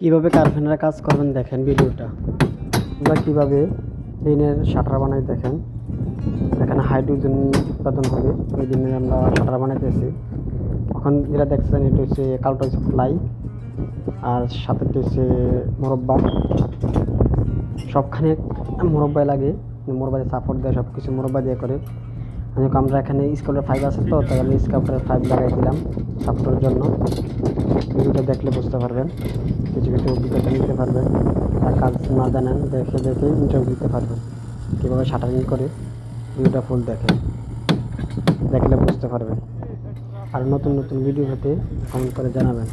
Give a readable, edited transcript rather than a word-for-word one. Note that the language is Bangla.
কিভাবে কারখানার কাজ করবেন দেখেন ভিডিওটা। আমরা কিভাবে ঋণের শাটার বানাই দেখেন। এখানে হাইড্রোজেন উৎপাদন হবে, ওই দিনের আমরা শাটার বানাইতেছি। এখন যেটা দেখছেন এটা হচ্ছে কালোটা হচ্ছে ফ্লাই, আর সাথে হচ্ছে মোরব্বা। সবখানে মোরব্বাই লাগে, মোরব্বাই সাপোর্ট দেয়, সব কিছু মোরব্বা দিয়ে করে। আমরা এখানে স্কাউটার 5 আছে, তো তাই আমি স্কাউটার 5 লাগাই দিলাম সাপোর্টের জন্য। ভিডিওটা দেখলে বুঝতে পারবেন, কিছু কিছু অভিজ্ঞতা নিতে পারবেন। আর কাজ না জানেন দেখে দেখে ইন্টারভিউ দিতে পারবেন কীভাবে শাটারিং করে। ভিডিওটা ফুল দেখলে বুঝতে পারবেন। আর নতুন নতুন ভিডিও হতে কমেন্ট করে জানাবেন।